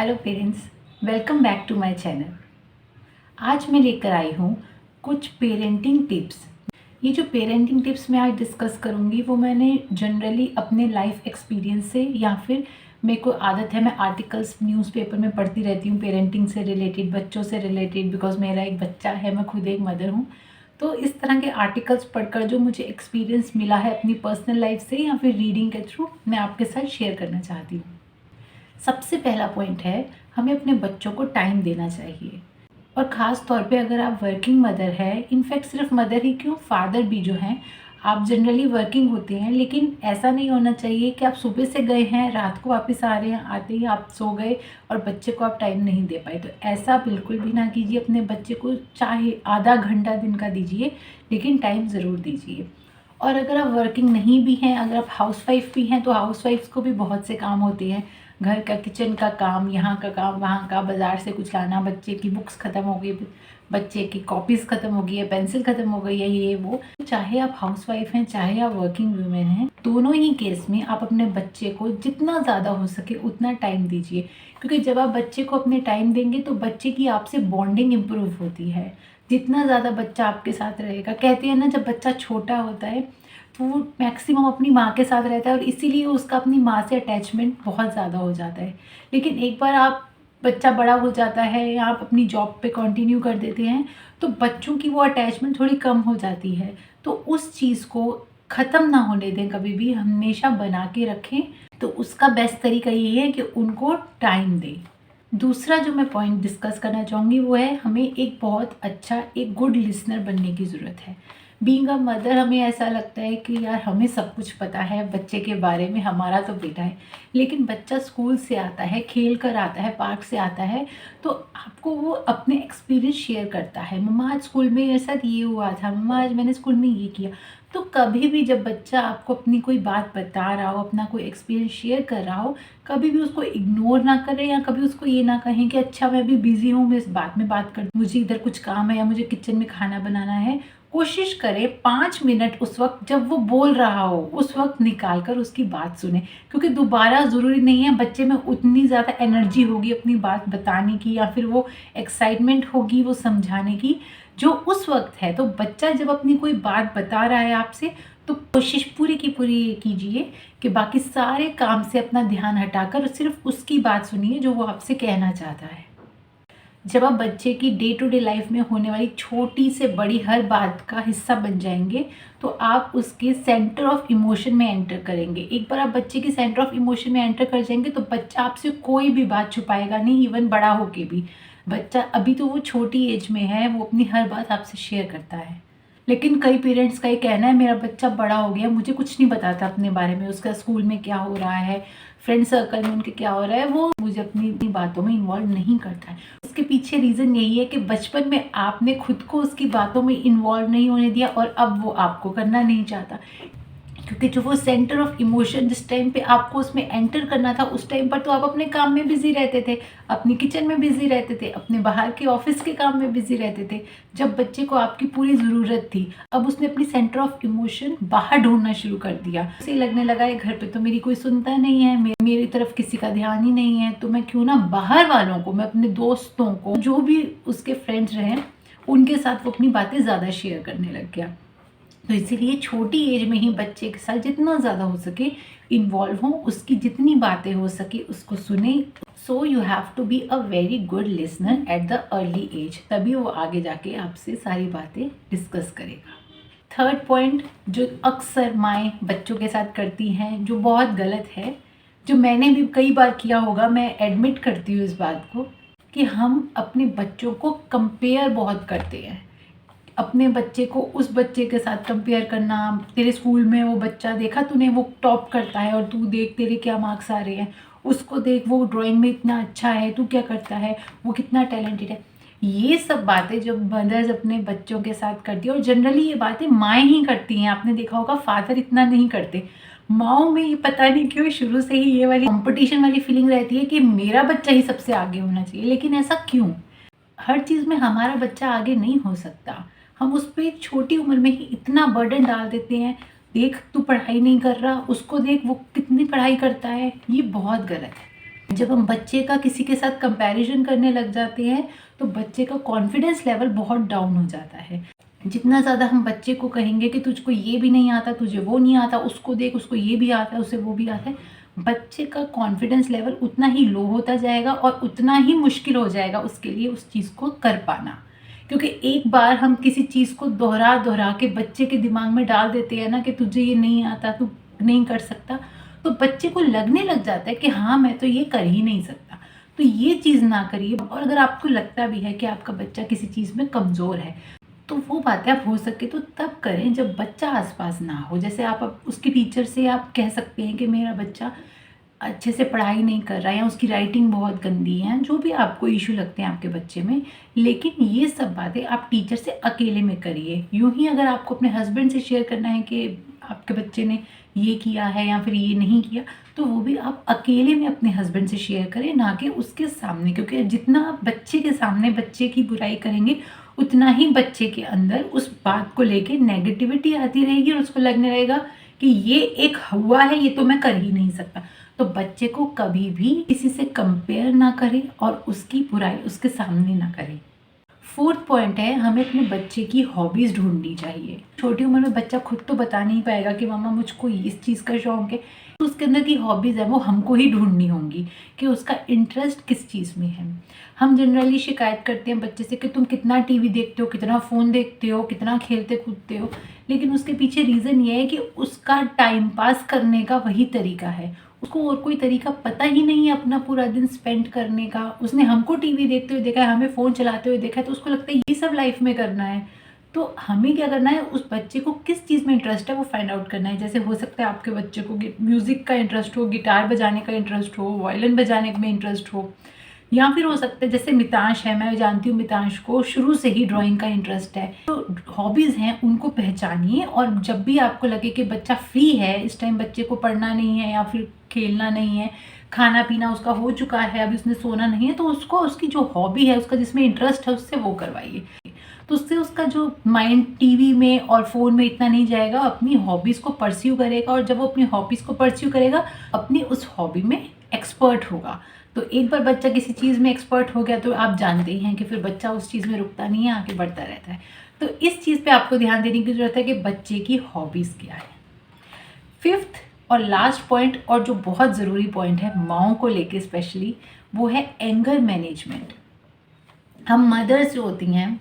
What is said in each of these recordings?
Hello parents, welcome back to my channel. आज मैं लेकर आई हूँ कुछ पेरेंटिंग टिप्स। ये जो पेरेंटिंग टिप्स मैं आज डिस्कस करूँगी वो मैंने जनरली अपने लाइफ एक्सपीरियंस से या फिर मेरे को आदत है, मैं आर्टिकल्स न्यूज़पेपर में पढ़ती रहती हूँ पेरेंटिंग से रिलेटेड, बच्चों से रिलेटेड, बिकॉज मेरा एक बच्चा है, मैं खुद एक मदर हूँ। तो इस तरह के आर्टिकल्स पढ़कर जो मुझे एक्सपीरियंस मिला है अपनी पर्सनल लाइफ से या फिर रीडिंग के थ्रू, मैं आपके साथ शेयर करना चाहती हूँ। सबसे पहला पॉइंट है, हमें अपने बच्चों को टाइम देना चाहिए। और ख़ास तौर पे अगर आप वर्किंग मदर है, इनफैक्ट सिर्फ मदर ही क्यों, फादर भी जो हैं, आप जनरली वर्किंग होते हैं, लेकिन ऐसा नहीं होना चाहिए कि आप सुबह से गए हैं, रात को वापस आ रहे हैं, आते ही आप सो गए और बच्चे को आप टाइम नहीं दे पाए। तो ऐसा बिल्कुल भी ना कीजिए। अपने बच्चे को चाहे आधा घंटा दिन का दीजिए, लेकिन टाइम ज़रूर दीजिए। और अगर आप वर्किंग नहीं भी हैं, अगर आप हाउसवाइफ भी हैं, तो हाउसवाइफ्स को भी बहुत से काम होते हैं, घर का, किचन का काम, यहाँ का काम, वहाँ का, बाज़ार से कुछ लाना, बच्चे की बुक्स ख़त्म हो गई, बच्चे की कॉपीज़ ख़त्म हो गई है, पेंसिल ख़त्म हो गई है, ये वो। चाहे आप हाउसवाइफ हैं, चाहे आप वर्किंग वूमेन हैं, दोनों ही केस में आप अपने बच्चे को जितना ज़्यादा हो सके उतना टाइम दीजिए। क्योंकि जब आप बच्चे को अपने टाइम देंगे तो बच्चे की आपसे बॉन्डिंग इम्प्रूव होती है। जितना ज़्यादा बच्चा आपके साथ रहेगा, कहते हैं ना, जब बच्चा छोटा होता है तो वो मैक्सिमम अपनी माँ के साथ रहता है और इसीलिए उसका अपनी माँ से अटैचमेंट बहुत ज़्यादा हो जाता है। लेकिन एक बार आप बच्चा बड़ा हो जाता है या आप अपनी जॉब पे कंटिन्यू कर देते हैं तो बच्चों की वो अटैचमेंट थोड़ी कम हो जाती है। तो उस चीज़ को ख़त्म ना होने दें, कभी भी हमेशा बना के रखें। तो उसका बेस्ट तरीका यही है कि उनको टाइम दें। दूसरा जो मैं पॉइंट डिस्कस करना चाहूँगी वो है, हमें एक बहुत अच्छा, एक गुड लिसनर बनने की ज़रूरत है। बीइंग अ मदर हमें ऐसा लगता है कि यार हमें सब कुछ पता है बच्चे के बारे में, हमारा तो बेटा है। लेकिन बच्चा स्कूल से आता है, खेल कर आता है, पार्क से आता है, तो आपको वो अपने एक्सपीरियंस शेयर करता है। मम्मा आज स्कूल में मेरे साथ ये हुआ था, मम्मा आज मैंने स्कूल में ये किया। तो कभी भी जब बच्चा आपको अपनी कोई बात बता रहा हो, अपना कोई एक्सपीरियंस शेयर कर रहा हो, कभी भी उसको इग्नोर ना करें या कभी उसको ये ना कहें कि अच्छा मैं अभी बिजी हूँ, मैं इस बात में बात कर, मुझे इधर कुछ काम है या मुझे किचन में खाना बनाना है। कोशिश करें 5 मिनट उस वक्त जब वो बोल रहा हो उस वक्त निकाल कर उसकी बात सुने। क्योंकि दोबारा ज़रूरी नहीं है बच्चे में उतनी ज़्यादा एनर्जी होगी अपनी बात बताने की या फिर वो एक्साइटमेंट होगी वो समझाने की जो उस वक्त है। तो बच्चा जब अपनी कोई बात बता रहा है आपसे, तो कोशिश पूरी की पूरी ये कीजिए कि बाकी सारे काम से अपना ध्यान हटाकर सिर्फ उसकी बात सुनिए जो वो आपसे कहना चाहता है। जब आप बच्चे की डे टू डे लाइफ में होने वाली छोटी से बड़ी हर बात का हिस्सा बन जाएंगे, तो आप उसके सेंटर ऑफ इमोशन में एंटर करेंगे। एक बार आप बच्चे की सेंटर ऑफ इमोशन में एंटर कर जाएंगे तो बच्चा आपसे कोई भी बात छुपाएगा नहीं, इवन बड़ा होके भी। बच्चा अभी तो वो छोटी एज में है, वो अपनी हर बात आपसे शेयर करता है। लेकिन कई पेरेंट्स का ये कहना है मेरा बच्चा बड़ा हो गया, मुझे कुछ नहीं बताता अपने बारे में, उसका स्कूल में क्या हो रहा है, फ्रेंड सर्कल में उनके क्या हो रहा है, वो मुझे अपनी बातों में इन्वॉल्व नहीं करता है। उसके पीछे रीज़न यही है कि बचपन में आपने खुद को उसकी बातों में इन्वॉल्व नहीं होने दिया और अब वो आपको करना नहीं चाहता। क्योंकि जो वो सेंटर ऑफ इमोशन जिस टाइम पे आपको उसमें एंटर करना था, उस टाइम पर तो आप अपने काम में बिजी रहते थे, अपनी किचन में बिजी रहते थे, अपने बाहर के ऑफिस के काम में बिजी रहते थे, जब बच्चे को आपकी पूरी ज़रूरत थी। अब उसने अपनी सेंटर ऑफ इमोशन बाहर ढूंढना शुरू कर दिया। उसे लगने लगा है घर पे तो मेरी कोई सुनता नहीं है, मेरी तरफ किसी का ध्यान ही नहीं है, तो मैं क्यों ना बाहर वालों को, मैं अपने दोस्तों को, जो भी उसके फ्रेंड्स रहे, उनके साथ वो अपनी बातें ज़्यादा शेयर करने लग गया। तो इसीलिए छोटी एज में ही बच्चे के साथ जितना ज़्यादा हो सके इन्वॉल्व हो, उसकी जितनी बातें हो सके उसको सुने। So you have to be a very good listener at the early age, तभी वो आगे जाके आपसे सारी बातें डिस्कस करेगा। थर्ड पॉइंट जो अक्सर माएँ बच्चों के साथ करती हैं, जो बहुत गलत है, जो मैंने भी कई बार किया होगा, मैं एडमिट करती हूँ इस बात को, कि हम अपने बच्चों को कंपेयर बहुत करते हैं। अपने बच्चे को उस बच्चे के साथ कंपेयर करना, तेरे स्कूल में वो बच्चा देखा तूने, वो टॉप करता है और तू देख तेरे क्या मार्क्स आ रहे हैं, उसको देख वो ड्राइंग में इतना अच्छा है, तू क्या करता है, वो कितना टैलेंटेड है। ये सब बातें जब मदर्स अपने बच्चों के साथ करती है, और जनरली ये बातें माएँ ही करती हैं, आपने देखा होगा फादर इतना नहीं करते। माओ में ये पता नहीं क्यों शुरू से ही ये वाली कंपटीशन वाली फीलिंग रहती है कि मेरा बच्चा ही सबसे आगे होना चाहिए। लेकिन ऐसा क्यों? हर चीज़ में हमारा बच्चा आगे नहीं हो सकता। हम उस पर छोटी उम्र में ही इतना बर्डन डाल देते हैं, देख तू पढ़ाई नहीं कर रहा, उसको देख वो कितनी पढ़ाई करता है। ये बहुत गलत है। जब हम बच्चे का किसी के साथ कंपैरिजन करने लग जाते हैं तो बच्चे का कॉन्फिडेंस लेवल बहुत डाउन हो जाता है। जितना ज़्यादा हम बच्चे को कहेंगे कि तुझको ये भी नहीं आता, तुझे वो नहीं आता, उसको देख उसको ये भी आता है, उसे वो भी आता है, बच्चे का कॉन्फिडेंस लेवल उतना ही लो होता जाएगा और उतना ही मुश्किल हो जाएगा उसके लिए उस चीज़ को कर पाना। क्योंकि एक बार हम किसी चीज़ को दोहरा दोहरा के बच्चे के दिमाग में डाल देते हैं ना कि तुझे ये नहीं आता, तू नहीं कर सकता, तो बच्चे को लगने लग जाता है कि हाँ मैं तो ये कर ही नहीं सकता। तो ये चीज़ ना करिए। और अगर आपको लगता भी है कि आपका बच्चा किसी चीज़ में कमज़ोर है तो वो बातें आप हो सके तो तब करें जब बच्चा आसपास ना हो। जैसे आप अब उसके टीचर से आप कह सकते हैं कि मेरा बच्चा अच्छे से पढ़ाई नहीं कर रहा है या उसकी राइटिंग बहुत गंदी है, जो भी आपको इशू लगते हैं आपके बच्चे में, लेकिन ये सब बातें आप टीचर से अकेले में करिए। यूँ ही अगर आपको अपने हस्बैंड से शेयर करना है कि आपके बच्चे ने ये किया है या फिर ये नहीं किया, तो वो भी आप अकेले में अपने हस्बैंड से शेयर करें, ना कि उसके सामने। क्योंकि जितना आप बच्चे के सामने बच्चे की बुराई करेंगे उतना ही बच्चे के अंदर उस बात को लेके नेगेटिविटी आती रहेगी और उसको लगने रहेगा कि ये एक हुआ है, ये तो मैं कर ही नहीं सकता। तो बच्चे को कभी भी किसी से कंपेयर ना करें और उसकी बुराई उसके सामने ना करें। फोर्थ पॉइंट है, हमें अपने बच्चे की हॉबीज़ ढूंढनी चाहिए। छोटी उम्र में बच्चा खुद तो बता नहीं पाएगा कि मामा मुझको इस चीज़ का शौक है, तो उसके अंदर की हॉबीज़ है वो हमको ही ढूंढनी होंगी कि उसका इंटरेस्ट किस चीज़ में है। हम जनरली शिकायत करते हैं बच्चे से कि तुम कितना टीवी देखते हो, कितना फ़ोन देखते हो, कितना खेलते कूदते हो, लेकिन उसके पीछे रीज़न ये है कि उसका टाइम पास करने का वही तरीका है। उसको और कोई तरीका पता ही नहीं है अपना पूरा दिन स्पेंड करने का। उसने हमको टीवी देखते हुए देखा है, हमें फ़ोन चलाते हुए देखा है, तो उसको लगता है ये सब लाइफ में करना है। तो हमें क्या करना है, उस बच्चे को किस चीज़ में इंटरेस्ट है वो फाइंड आउट करना है। जैसे हो सकता है आपके बच्चे को म्यूज़िक का इंटरेस्ट हो, गिटार बजाने का इंटरेस्ट हो, वायलिन बजाने में इंटरेस्ट हो, या फिर हो सकता है जैसे मितांश है, मैं जानती हूँ मितांश को शुरू से ही ड्राइंग का इंटरेस्ट है। तो हॉबीज़ हैं उनको पहचानिए, और जब भी आपको लगे कि बच्चा फ्री है, इस टाइम बच्चे को पढ़ना नहीं है या फिर खेलना नहीं है, खाना पीना उसका हो चुका है, अभी उसने सोना नहीं है, तो उसको उसकी जो हॉबी है, उसका जिसमें इंटरेस्ट है, उससे वो करवाइए। तो उससे उसका जो माइंड टीवी में और फ़ोन में इतना नहीं जाएगा, अपनी हॉबीज़ को परस्यू करेगा, और जब वो अपनी हॉबीज़ को परस्यू करेगा अपनी उस हॉबी में एक्सपर्ट होगा। तो एक बार बच्चा किसी चीज़ में एक्सपर्ट हो गया तो आप जानते ही हैं कि फिर बच्चा उस चीज़ में रुकता नहीं है, आगे बढ़ता रहता है। तो इस चीज़ पे आपको ध्यान देने की ज़रूरत है कि बच्चे की हॉबीज़ क्या है। फिफ्थ और लास्ट पॉइंट, और जो बहुत ज़रूरी पॉइंट है माँओं को लेके स्पेशली, वो है एंगर मैनेजमेंट। हम मदर्स जो होती हैं,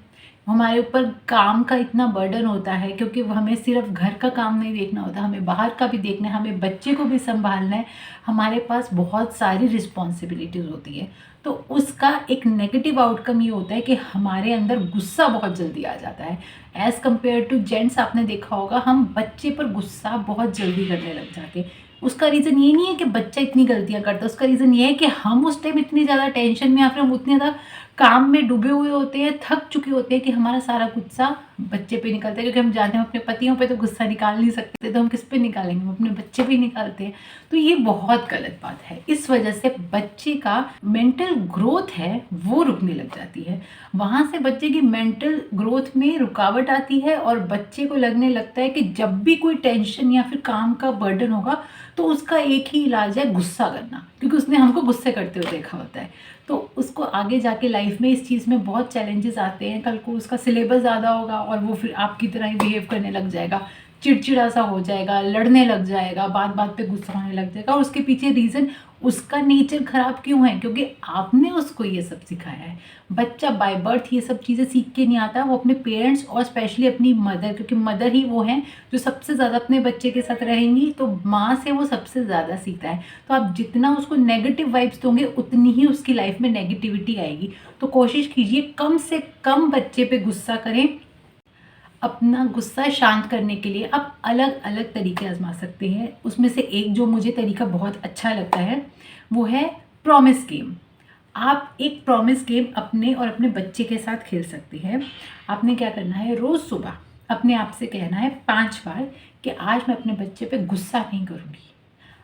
हमारे ऊपर काम का इतना बर्डन होता है, क्योंकि हमें सिर्फ घर का काम नहीं देखना होता, हमें बाहर का भी देखना है, हमें बच्चे को भी संभालना है, हमारे पास बहुत सारी रिस्पॉन्सिबिलिटीज़ होती है। तो उसका एक नेगेटिव आउटकम ये होता है कि हमारे अंदर गुस्सा बहुत जल्दी आ जाता है। एज़ कम्पेयर टू जेंट्स, आपने देखा होगा हम बच्चे पर गुस्सा बहुत जल्दी करने लग जाते हैं। उसका रीज़न ये नहीं है कि बच्चा इतनी गलतियाँ करता है, उसका रीज़न ये है कि हम उस टाइम इतनी ज़्यादा टेंशन में या फिर हम उतने ज़्यादा काम में डूबे हुए होते हैं, थक चुके होते हैं कि हमारा सारा गुस्सा बच्चे पे निकलता है। क्योंकि हम जानते हैं हम अपने पतियों पे तो गुस्सा निकाल नहीं सकते, तो हम किस पे निकालेंगे, हम अपने बच्चे पे ही निकालते हैं। तो ये बहुत गलत बात है। इस वजह से बच्चे का मेंटल ग्रोथ है वो रुकने लग जाती है। वहाँ से बच्चे की मेंटल ग्रोथ में रुकावट आती है, और बच्चे को लगने लगता है कि जब भी कोई टेंशन या फिर काम का बर्डन होगा तो उसका एक ही इलाज है गुस्सा करना, क्योंकि उसने हमको गुस्से करते हुए देखा होता है। तो उसको आगे जाके लाइफ में इस चीज़ में बहुत चैलेंजेस आते हैं। कल को उसका सिलेबस ज़्यादा होगा और वो फिर आपकी तरह ही बिहेव करने लग जाएगा, चिड़चिड़ा सा हो जाएगा, लड़ने लग जाएगा, बात बात पे गुस्सा होने लग जाएगा। और उसके पीछे रीज़न उसका नेचर ख़राब क्यों है, क्योंकि आपने उसको ये सब सिखाया है। बच्चा बाय बर्थ ये सब चीज़ें सीख के नहीं आता, वो अपने पेरेंट्स और स्पेशली अपनी मदर, क्योंकि मदर ही वो हैं जो सबसे ज़्यादा अपने बच्चे के साथ रहेंगी, तो माँ से वो सबसे ज़्यादा सीखता है। तो आप जितना उसको नेगेटिव वाइब्स दोगे उतनी ही उसकी लाइफ में नेगेटिविटी आएगी। तो कोशिश कीजिए कम से कम बच्चे पे गुस्सा करें। अपना गुस्सा शांत करने के लिए आप अलग अलग तरीके आजमा सकते हैं। उसमें से एक जो मुझे तरीका बहुत अच्छा लगता है वो है प्रॉमिस गेम। आप एक प्रॉमिस गेम अपने और अपने बच्चे के साथ खेल सकते हैं। आपने क्या करना है, रोज़ सुबह अपने आप से कहना है 5 बार कि आज मैं अपने बच्चे पे गुस्सा नहीं करूँगी,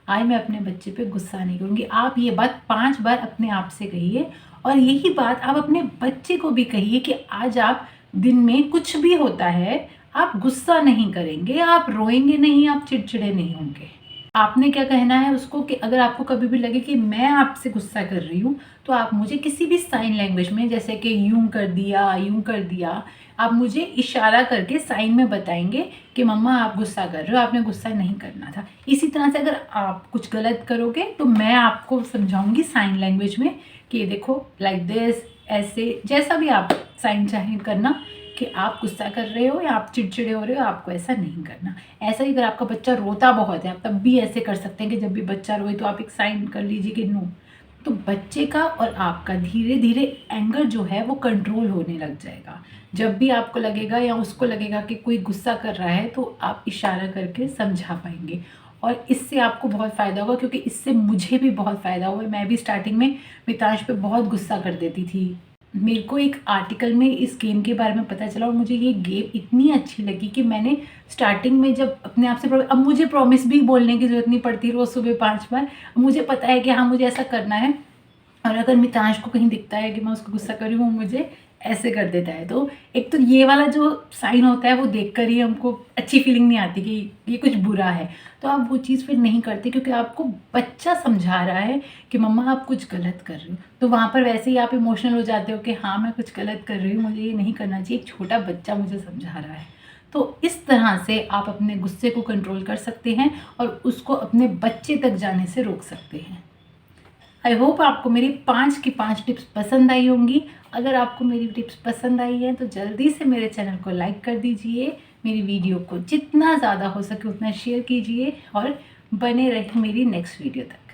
आज मैं अपने बच्चे पे गुस्सा नहीं करूँगी। आप ये बात 5 बार अपने आप से कहिए, और यही बात आप अपने बच्चे को भी कहिए कि आज आप दिन में कुछ भी होता है आप गुस्सा नहीं करेंगे, आप रोएंगे नहीं, आप चिड़चिड़े नहीं होंगे। आपने क्या कहना है उसको कि अगर आपको कभी भी लगे कि मैं आपसे गुस्सा कर रही हूँ, तो आप मुझे किसी भी साइन लैंग्वेज में, जैसे कि यूँ कर दिया, यूँ कर दिया, आप मुझे इशारा करके साइन में बताएंगे कि मम्मा आप गुस्सा कर रहे हो, आपने गुस्सा नहीं करना था। इसी तरह से अगर आप कुछ गलत करोगे तो मैं आपको समझाऊंगी साइन लैंग्वेज में कि ये देखो लाइक दिस, ऐसे, जैसा भी आप साइन चाहें करना कि आप गुस्सा कर रहे हो या आप चिड़चिड़े हो रहे हो, आपको ऐसा नहीं करना। ऐसा ही अगर आपका बच्चा रोता बहुत है, आप तब भी ऐसे कर सकते हैं कि जब भी बच्चा रोए तो आप एक साइन कर लीजिए कि नो। तो बच्चे का और आपका धीरे धीरे एंगर जो है वो कंट्रोल होने लग जाएगा। जब भी आपको लगेगा या उसको लगेगा कि कोई गुस्सा कर रहा है, तो आप इशारा करके समझा पाएंगे। और इससे आपको बहुत फ़ायदा होगा, क्योंकि इससे मुझे भी बहुत फ़ायदा हुआ। मैं भी स्टार्टिंग में मितांश पे बहुत गुस्सा कर देती थी। मेरे को एक आर्टिकल में इस गेम के बारे में पता चला और मुझे ये गेम इतनी अच्छी लगी कि मैंने स्टार्टिंग में जब अपने आप से अब मुझे प्रॉमिस भी बोलने की ज़रूरत नहीं पड़ती रोज़ सुबह 5 बार। मुझे पता है कि हाँ मुझे ऐसा करना है, और अगर मितांश को कहीं दिखता है कि मैं उसको गुस्सा कर रही हूँ, वो मुझे ऐसे कर देता है। तो एक तो ये वाला जो साइन होता है वो देखकर ही हमको अच्छी फीलिंग नहीं आती कि ये कुछ बुरा है। तो आप वो चीज़ फिर नहीं करते, क्योंकि आपको बच्चा समझा रहा है कि मम्मा आप कुछ गलत कर रही हो। तो वहाँ पर वैसे ही आप इमोशनल हो जाते हो कि हाँ मैं कुछ गलत कर रही हूँ, मुझे ये नहीं करना चाहिए, एक छोटा बच्चा मुझे समझा रहा है। तो इस तरह से आप अपने गुस्से को कंट्रोल कर सकते हैं और उसको अपने बच्चे तक जाने से रोक सकते हैं। आई होप आपको मेरी 5 की 5 टिप्स पसंद आई होंगी। अगर आपको मेरी टिप्स पसंद आई है तो जल्दी से मेरे चैनल को लाइक कर दीजिए, मेरी वीडियो को जितना ज़्यादा हो सके उतना शेयर कीजिए और बने रहें मेरी नेक्स्ट वीडियो तक।